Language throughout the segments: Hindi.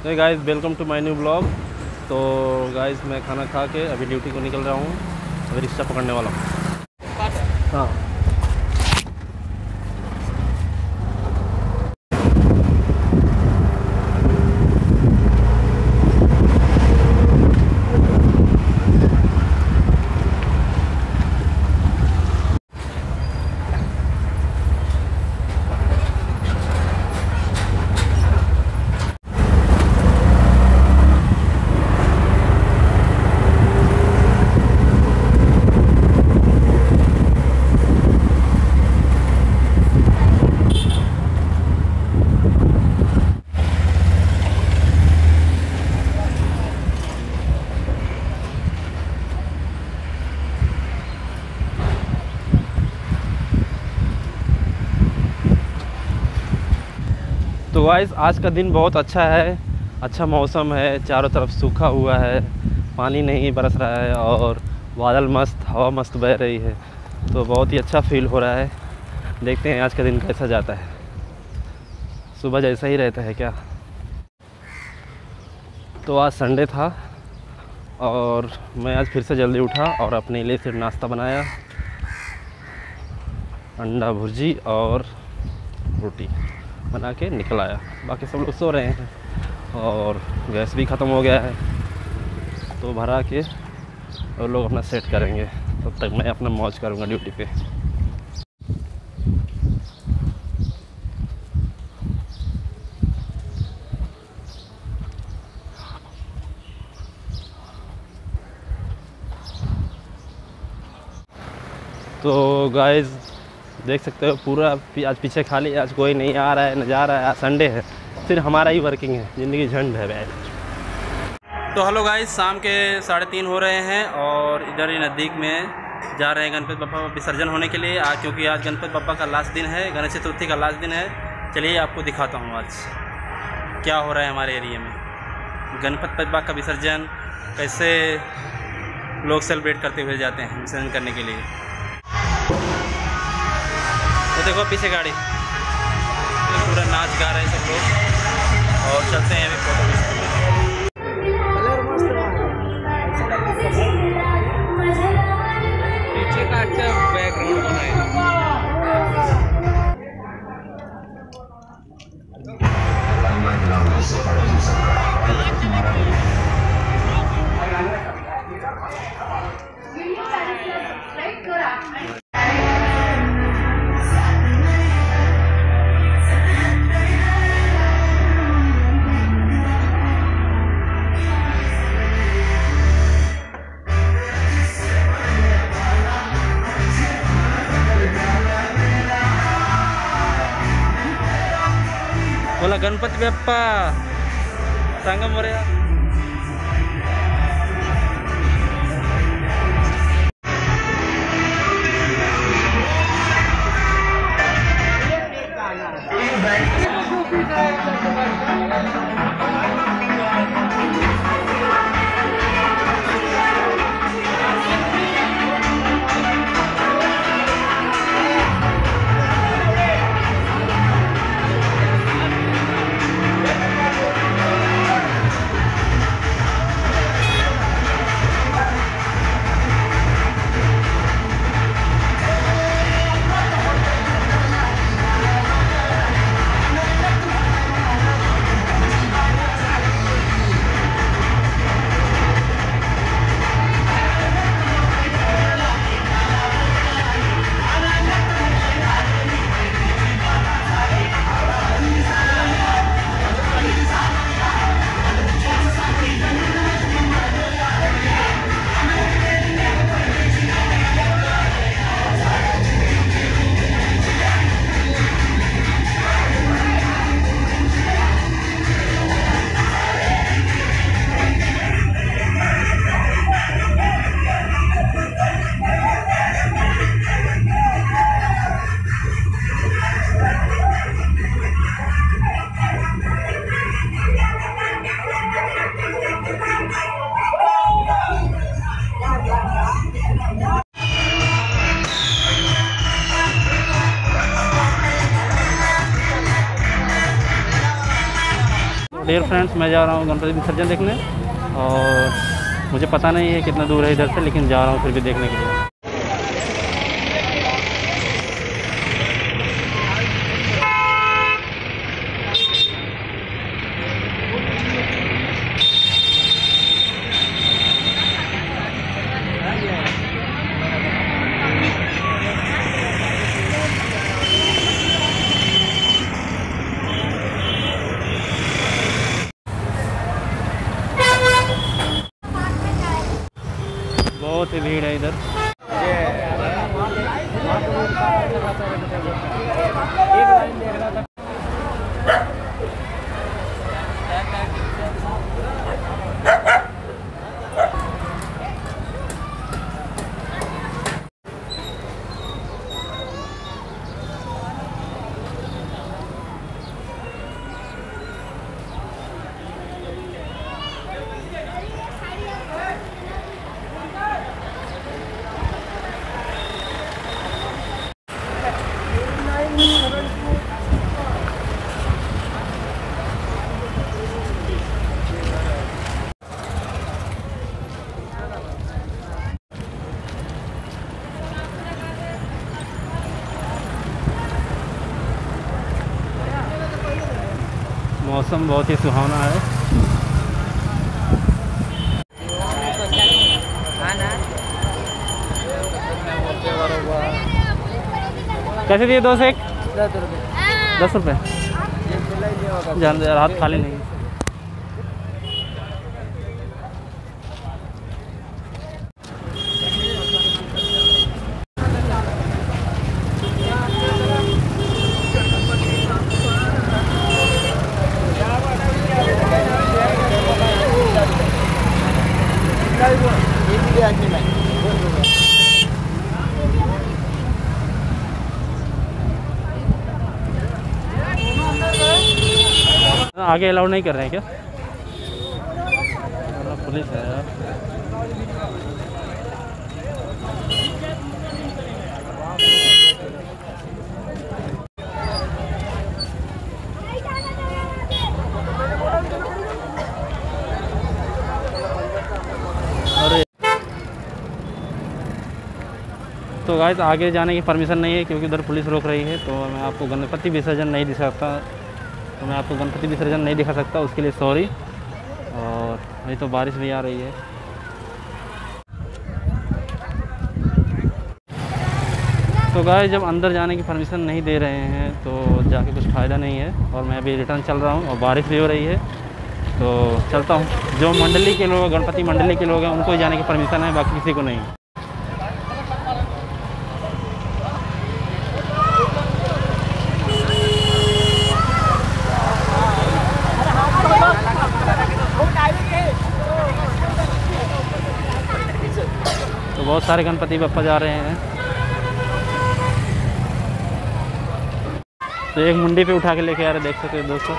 तो guys welcome to my new blog. तो गाइस मैं खाना खा के अभी ड्यूटी को निकल रहा हूँ। अभी रिक्शा पकड़ने वाला हूँ। हाँ। तो गाइस आज का दिन बहुत अच्छा है, अच्छा मौसम है, चारों तरफ सूखा हुआ है, पानी नहीं बरस रहा है और बादल मस्त, हवा मस्त बह रही है। तो बहुत ही अच्छा फील हो रहा है। देखते हैं आज का दिन कैसा जाता है। सुबह जैसा ही रहता है क्या। तो आज संडे था और मैं आज फिर से जल्दी उठा और अपने लिए सिर्फ नाश्ता बनाया, अंडा भुर्जी और रोटी बना के निकल आया। बाकी सब लोग सो रहे हैं और गैस भी ख़त्म हो गया है, तो भरा के और लोग अपना सेट करेंगे। तब तक मैं अपना मौज करूँगा ड्यूटी पे। तो गाइस देख सकते हो पूरा आज पीछे खाली, आज कोई नहीं आ रहा है न जा रहा है। आज संडे है, सिर्फ हमारा ही वर्किंग है। ज़िंदगी झंड है भाई। तो हेलो गाइस, शाम के 3:30 हो रहे हैं और इधर ही नज़दीक में जा रहे हैं गणपति बप्पा विसर्जन होने के लिए। आज क्योंकि आज गणपति बप्पा का लास्ट दिन है, गणेश चतुर्थी का लास्ट दिन है। चलिए आपको दिखाता हूँ आज क्या हो रहा है हमारे एरिया में। गणपति बप्पा का विसर्जन कैसे लोग सेलिब्रेट करते हुए जाते हैं विसर्जन करने के लिए। तो देखो पीछे गाड़ी, तो पूरा नाच गा रहे हैं सब लोग और चलते हैं अभी फोटो खींचते हुए। पीछे का अच्छा बैकग्राउंड बनाए। बोला गणपति बप्पा संगम हो रहा। फ्रेंड्स, मैं जा रहा हूँ गणपति विसर्जन देखने, और मुझे पता नहीं है कितना दूर है इधर से, लेकिन जा रहा हूँ फिर भी देखने के लिए। बहुत ही भीड़ है इधर। मौसम बहुत ही सुहावना है। कैसे दिए 2 से 1? 10 रुपये। जान रात खाली नहीं। आगे अलाउड नहीं कर रहे हैं क्या? पुलिस है यार। अरे तो गाइस आगे जाने की परमिशन नहीं है क्योंकि उधर पुलिस रोक रही है, तो मैं आपको गणपति विसर्जन नहीं दिखा सकता, उसके लिए सॉरी। और अभी तो बारिश भी आ रही है। तो गाइस जब अंदर जाने की परमिशन नहीं दे रहे हैं तो जाके कुछ फ़ायदा नहीं है, और मैं अभी रिटर्न चल रहा हूँ और बारिश भी हो रही है, तो चलता हूँ। जो मंडली के लोग, गणपति मंडली के लोग हैं, उनको ही जाने की परमिशन है, बाकी किसी को नहीं। तो बहुत सारे गणपति बप्पा जा रहे हैं। तो एक मुंडी पे उठा के लेके आ रहे, देख सकते हो दोस्तों।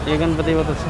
ये गणपति बहुत अच्छा।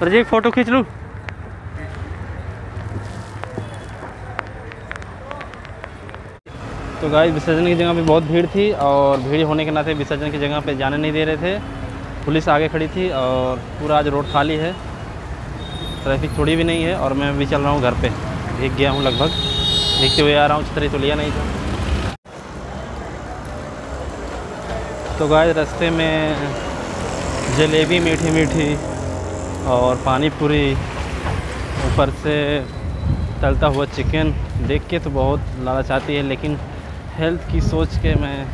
प्रजीत फ़ोटो खींच लूँ। तो गाइस विसर्जन की जगह पे बहुत भीड़ थी और भीड़ होने के नाते विसर्जन की जगह पे जाने नहीं दे रहे थे। पुलिस आगे खड़ी थी और पूरा आज रोड खाली है, ट्रैफिक थोड़ी भी नहीं है। और मैं भी चल रहा हूँ घर पे, भीग गया हूँ लगभग, भीगते हुए आ रहा हूँ, छतरी तो लिया नहीं था। तो गाइस रास्ते में जलेबी मीठी मीठी और पानी पूरी, ऊपर से तलता हुआ चिकन देख के तो बहुत लालच आती है, लेकिन हेल्थ की सोच के मैं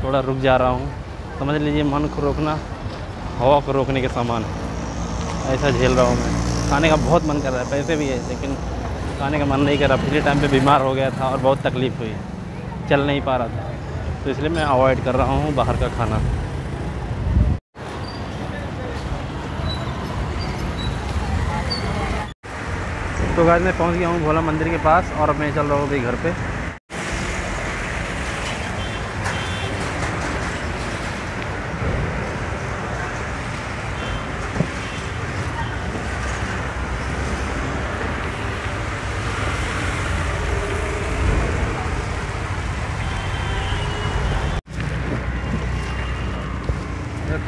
थोड़ा रुक जा रहा हूँ। समझ लीजिए मन को रोकना हवा को रोकने के समान है, ऐसा झेल रहा हूँ मैं। खाने का बहुत मन कर रहा है, पैसे भी है, लेकिन खाने का मन नहीं कर रहा। पिछले टाइम पे बीमार हो गया था और बहुत तकलीफ़ हुई, चल नहीं पा रहा था, तो इसलिए मैं अवॉइड कर रहा हूँ बाहर का खाना। तो गाइस मैं पहुँच गया हूँ भोला मंदिर के पास और मैं चल रहा हूँ अभी घर पे।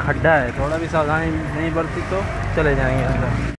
खड्डा है, थोड़ा भी सावधानी नहीं बरती तो चले जाएंगे अंदर।